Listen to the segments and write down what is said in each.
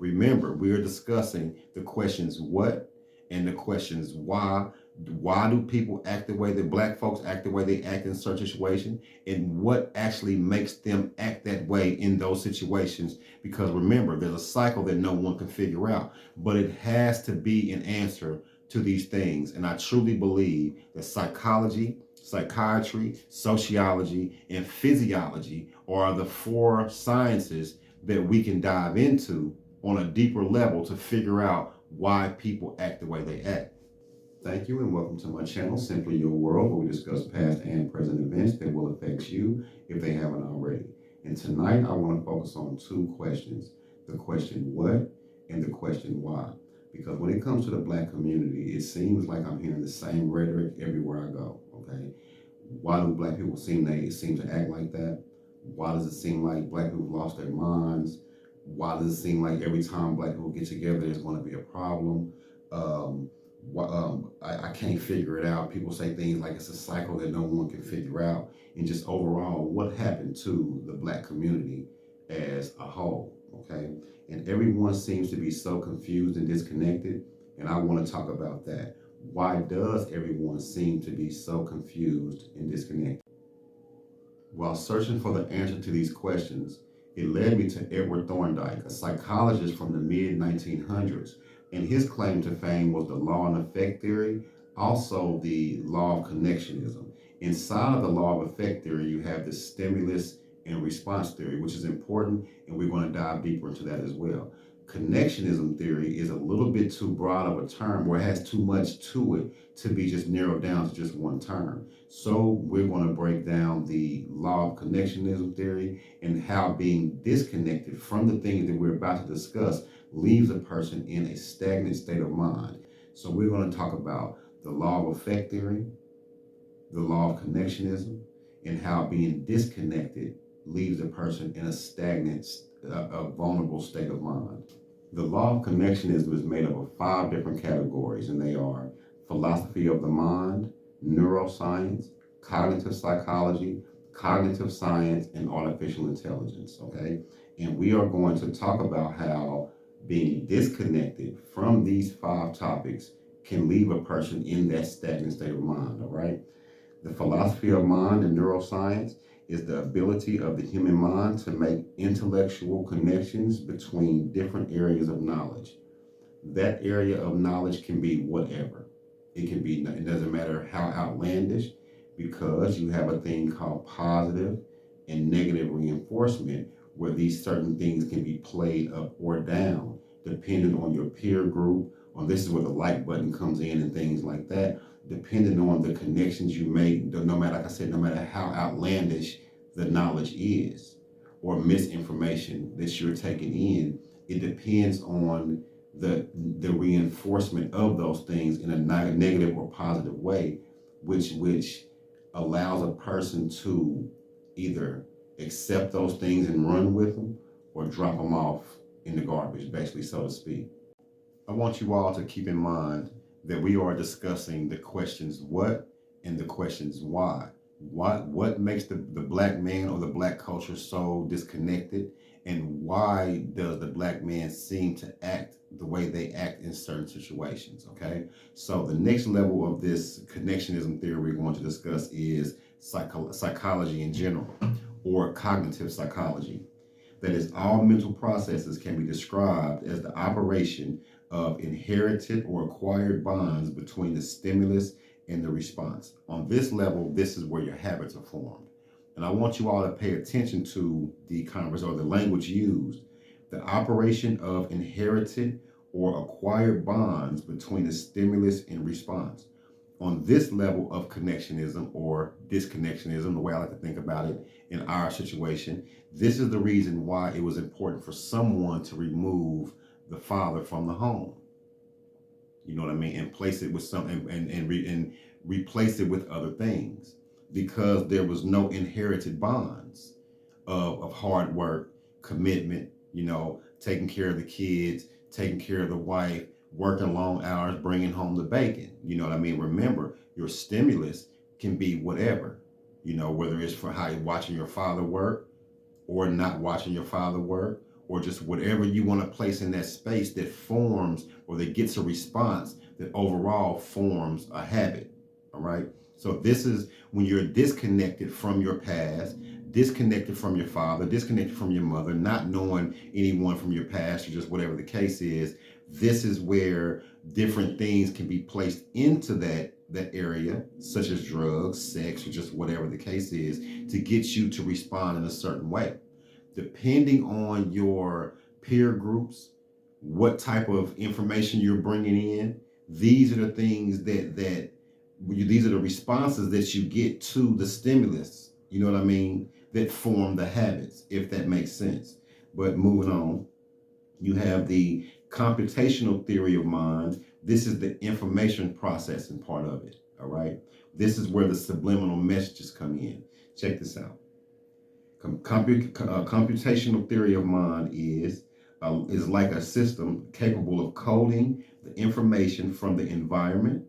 Remember, we are discussing the questions what and the questions why. Why do people act the way that black folks act the way they act in certain situations, and what actually makes them act that way in those situations? Because remember, there's a cycle that no one can figure out, but it has to be an answer to these things. And I truly believe that psychology, psychiatry, sociology, and physiology are the four sciences that we can dive into on a deeper level to figure out why people act the way they act. Thank you and welcome to my channel, Simply Your World, where we discuss past and present events that will affect you if they haven't already. And tonight I want to focus on two questions, the question what and the question why. Because when it comes to the black community, it seems like I'm hearing the same rhetoric everywhere I go, okay? Why do black people seem to act like that? Why does it seem like black people lost their minds? Why does it seem like every time black people get together, there's going to be a problem? I can't figure it out. People say things like it's a cycle that no one can figure out. And just overall, what happened to the black community as a whole, okay? And everyone seems to be so confused and disconnected, and I want to talk about that. Why does everyone seem to be so confused and disconnected? While searching for the answer to these questions, it led me to Edward Thorndike, a psychologist from the mid-1900s, and his claim to fame was the law and effect theory, also the law of connectionism. Inside of the law of effect theory, you have the stimulus and response theory, which is important, and we're going to dive deeper into that as well. Connectionism theory is a little bit too broad of a term, where it has too much to it to be just narrowed down to just one term. So we're going to break down the law of connectionism theory and how being disconnected from the things that we're about to discuss leaves a person in a stagnant state of mind. So we're going to talk about the law of effect theory, the law of connectionism, and how being disconnected leaves a person in a stagnant, a vulnerable state of mind. The law of connectionism is made up of 5 different categories, and they are philosophy of the mind, neuroscience, cognitive psychology, cognitive science, and artificial intelligence, okay? And we are going to talk about how being disconnected from these 5 topics can leave a person in that stagnant state of mind, all right? The philosophy of mind and neuroscience is the ability of the human mind to make intellectual connections between different areas of knowledge. That area of knowledge can be whatever. It doesn't matter how outlandish, because you have a thing called positive and negative reinforcement, where these certain things can be played up or down, depending on your peer group, or this is where the like button comes in and things like that, depending on the connections you make, no matter, like I said, no matter how outlandish the knowledge is, or misinformation that you're taking in, it depends on the reinforcement of those things in a negative or positive way, which allows a person to either accept those things and run with them, or drop them off in the garbage, basically, so to speak. I want you all to keep in mind that we are discussing the questions what and the questions why. What makes the black man or the black culture so disconnected, and why does the black man seem to act the way they act in certain situations, okay? So the next level of this connectionism theory we're going to discuss is psychology in general, or cognitive psychology. That is, all mental processes can be described as the operation of inherited or acquired bonds between the stimulus and the response. On this level, this is where your habits are formed. And I want you all to pay attention to the converse or the language used. The operation of inherited or acquired bonds between the stimulus and response. On this level of connectionism or disconnectionism, the way I like to think about it in our situation, this is the reason why it was important for someone to remove the father from the home. You know what I mean? And place it with something and replace it with other things, because there was no inherited bonds of hard work, commitment, you know, taking care of the kids, taking care of the wife, working long hours, bringing home the bacon. You know what I mean? Remember, your stimulus can be whatever, you know, whether it's for how you're watching your father work or not watching your father work, or just whatever you want to place in that space that forms or that gets a response that overall forms a habit. All right. So this is when you're disconnected from your past, disconnected from your father, disconnected from your mother, not knowing anyone from your past or just whatever the case is. This is where different things can be placed into that area, such as drugs, sex, or just whatever the case is, to get you to respond in a certain way. Depending on your peer groups, what type of information you're bringing in, these are the things these are the responses that you get to the stimulus, you know what I mean, that form the habits, if that makes sense. But moving on, you have the computational theory of mind. This is the information processing part of it, all right? This is where the subliminal messages come in. Check this out. Computational theory of mind is like a system capable of coding the information from the environment,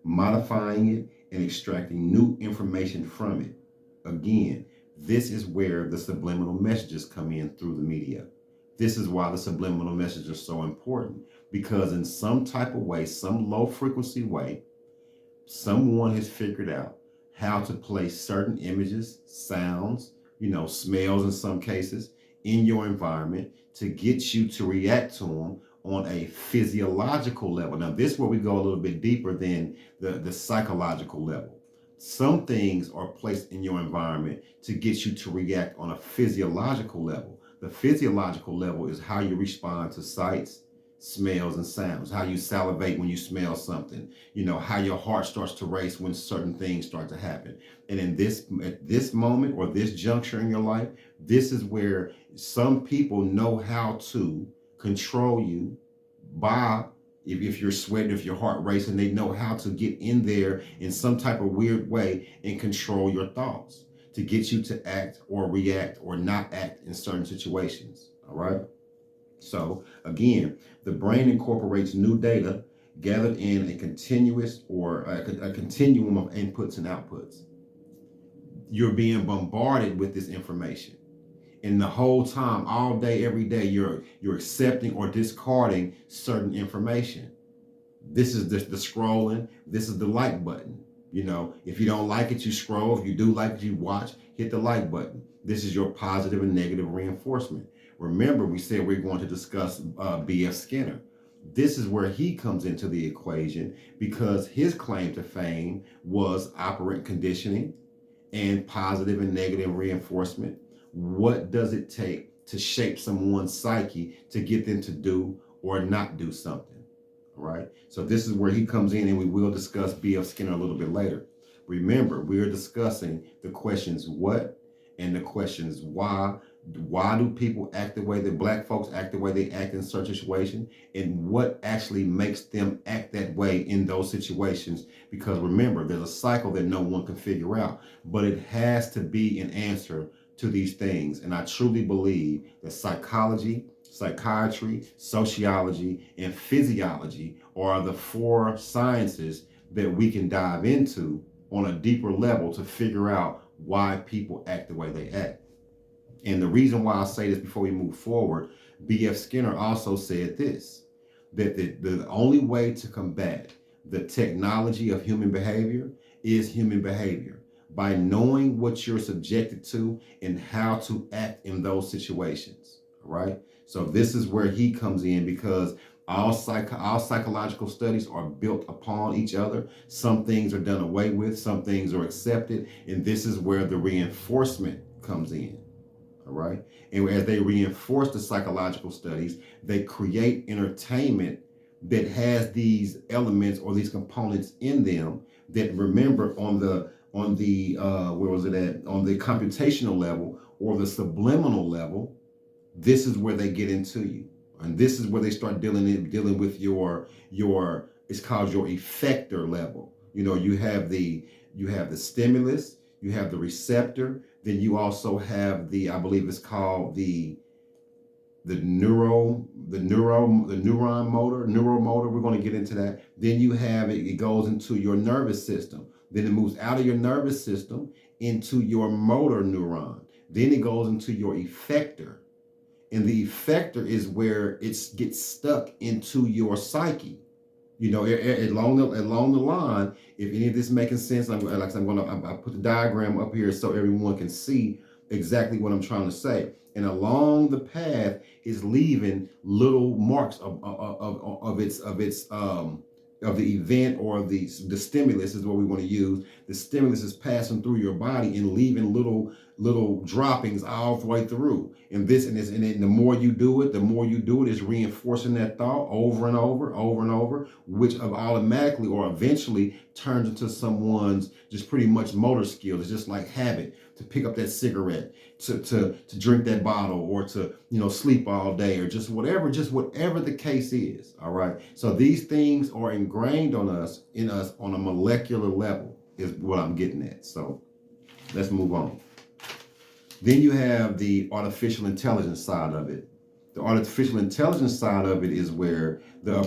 modifying it, and extracting new information from it. Again, this is where the subliminal messages come in through the media. This is why the subliminal messages are so important, because in some type of way, some low frequency way, someone has figured out how to place certain images, sounds, smells in some cases, in your environment to get you to react to them on a physiological level. Now, this is where we go a little bit deeper than the psychological level. Some things are placed in your environment to get you to react on a physiological level. The physiological level is how you respond to sights, smells, and sounds, how you salivate when you smell something, how your heart starts to race when certain things start to happen. And at this moment or this juncture in your life, this is where some people know how to control you by, if you're sweating, if your heart racing, they know how to get in there in some type of weird way and control your thoughts to get you to act or react or not act in certain situations. All right. So again, the brain incorporates new data gathered in a continuous or a continuum of inputs and outputs. You're being bombarded with this information. And the whole time, all day, every day, you're accepting or discarding certain information. This is the scrolling. This is the like button. If you don't like it, you scroll. If you do like it, you watch. Hit the like button. This is your positive and negative reinforcement. Remember, we said we're going to discuss B.F. Skinner. This is where he comes into the equation, because his claim to fame was operant conditioning and positive and negative reinforcement. What does it take to shape someone's psyche to get them to do or not do something? All right. So this is where he comes in, and we will discuss B.F. Skinner a little bit later. Remember, we are discussing the questions what and the questions why. Why do people act the way that Black folks act the way they act in certain situations, and what actually makes them act that way in those situations? Because remember, there's a cycle that no one can figure out, but it has to be an answer to these things. And I truly believe that psychology, psychiatry, sociology, and physiology are the four sciences that we can dive into on a deeper level to figure out why people act the way they act. And the reason why I say this before we move forward, B.F. Skinner also said this, that the only way to combat the technology of human behavior is human behavior, by knowing what you're subjected to and how to act in those situations, right? So this is where he comes in, because all psychological studies are built upon each other. Some things are done away with, some things are accepted, and this is where the reinforcement comes in. All right. And as they reinforce the psychological studies, they create entertainment that has these elements or these components in them that, remember, on the where was it at? On the computational level or the subliminal level, this is where they get into you. And this is where they start dealing with your it's called your effector level. You have the stimulus, you have the receptor, then you also have I believe it's called the neuromotor. We're going to get into that. Then you have it goes into your nervous system. Then it moves out of your nervous system into your motor neuron. Then it goes into your effector. And the effector is where it gets stuck into your psyche. You know, along the line, if any of this making sense, I put the diagram up here so everyone can see exactly what I'm trying to say. And along the path is leaving little marks of the event, or the stimulus is what we want to use. The stimulus is passing through your body and leaving little droppings all the way through. And then the more you do it is reinforcing that thought over and over, which automatically or eventually turns into someone's just pretty much motor skills. It's just like habit to pick up that cigarette, to drink that bottle, or to sleep all day, or just whatever the case is. All right. So these things are ingrained in us on a molecular level, is what I'm getting at. So let's move on. Then you have the artificial intelligence side of it. The artificial intelligence side of it is where the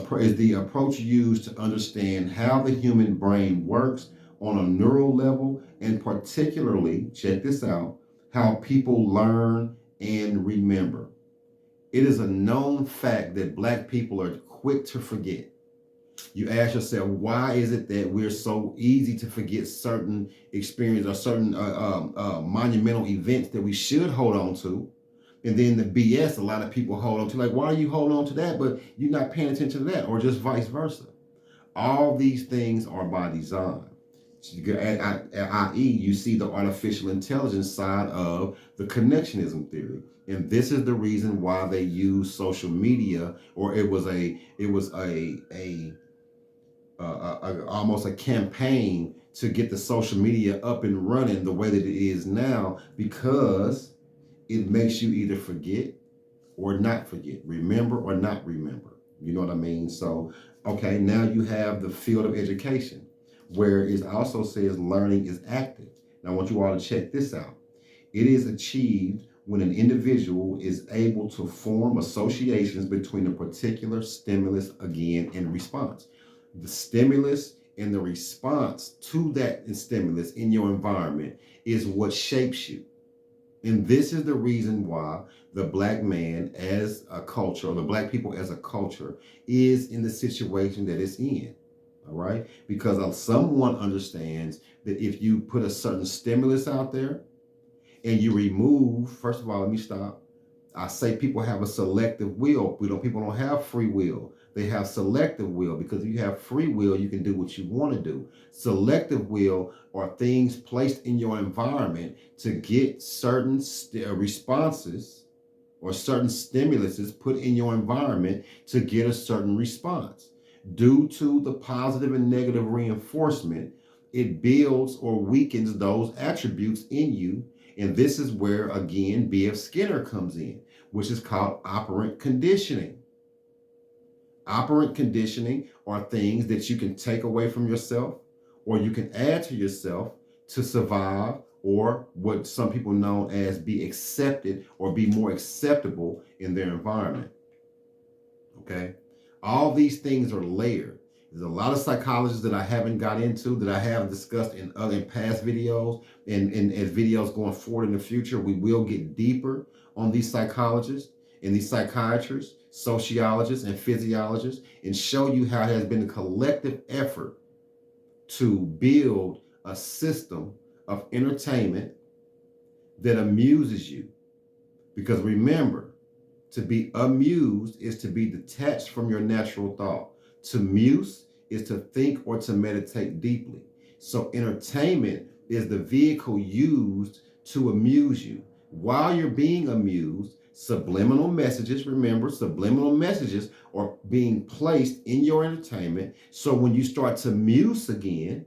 approach used to understand how the human brain works on a neural level, and particularly, check this out, how people learn and remember. It is a known fact that Black people are quick to forget. You ask yourself, why is it that we're so easy to forget certain experiences or certain monumental events that we should hold on to? And then the BS a lot of people hold on to, like, why are you holding on to that, but you're not paying attention to that, or just vice versa. All these things are by design. I.e., you see the artificial intelligence side of the connectionism theory. And this is the reason why they use social media, or it was almost a campaign to get the social media up and running the way that it is now, because it makes you either forget or not forget, remember or not remember. You know what I mean? So, okay, now you have the field of education, where it also says learning is active. Now I want you all to check this out. It is achieved when an individual is able to form associations between a particular stimulus, again, and response. The stimulus and the response to that stimulus in your environment is what shapes you. And this is the reason why the Black man as a culture, or the Black people as a culture, is in the situation that it's in. All right? Because someone understands that if you put a certain stimulus out there and you remove, first of all, let me stop. I say people have a selective will. People don't have free will. They have selective will, because if you have free will, you can do what you want to do. Selective will are things placed in your environment to get certain responses, or certain stimuluses put in your environment to get a certain response. Due to the positive and negative reinforcement, it builds or weakens those attributes in you. And this is where, again, B.F. Skinner comes in, which is called operant conditioning. Operant conditioning are things that you can take away from yourself, or you can add to yourself to survive, or what some people know as be accepted or be more acceptable in their environment. Okay? All these things are layered. There's a lot of psychologists that I haven't got into, that I have discussed in past videos, and as videos going forward in the future, we will get deeper on these psychologists and these psychiatrists, sociologists, and physiologists, and show you how it has been a collective effort to build a system of entertainment that amuses you. Because remember, to be amused is to be detached from your natural thought. To muse is to think or to meditate deeply. So entertainment is the vehicle used to amuse you. While you're being amused, subliminal messages, remember, subliminal messages are being placed in your entertainment. So when you start to muse again,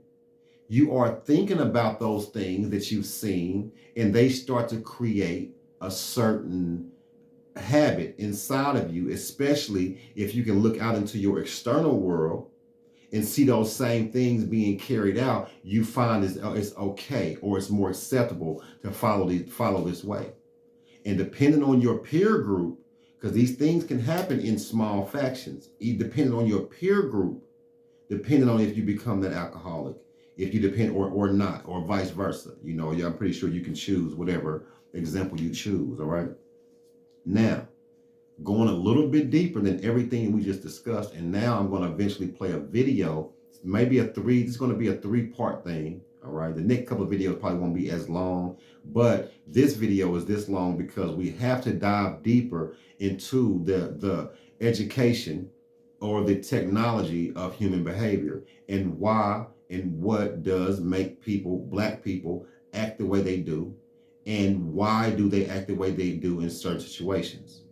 you are thinking about those things that you've seen, and they start to create a certain habit inside of you, especially if you can look out into your external world and see those same things being carried out. You find it's okay, or it's more acceptable to follow this way. And depending on your peer group, because these things can happen in small factions, depending on your peer group, depending on if you become that alcoholic, if you depend or not, or vice versa. I'm pretty sure you can choose whatever example you choose. All right. Now, going a little bit deeper than everything we just discussed. And now I'm going to eventually play a video, maybe this is going to be a 3-part thing. All right. The next couple of videos probably won't be as long, but this video is this long because we have to dive deeper into the education or the technology of human behavior and why and what does make black people act the way they do, and why do they act the way they do in certain situations.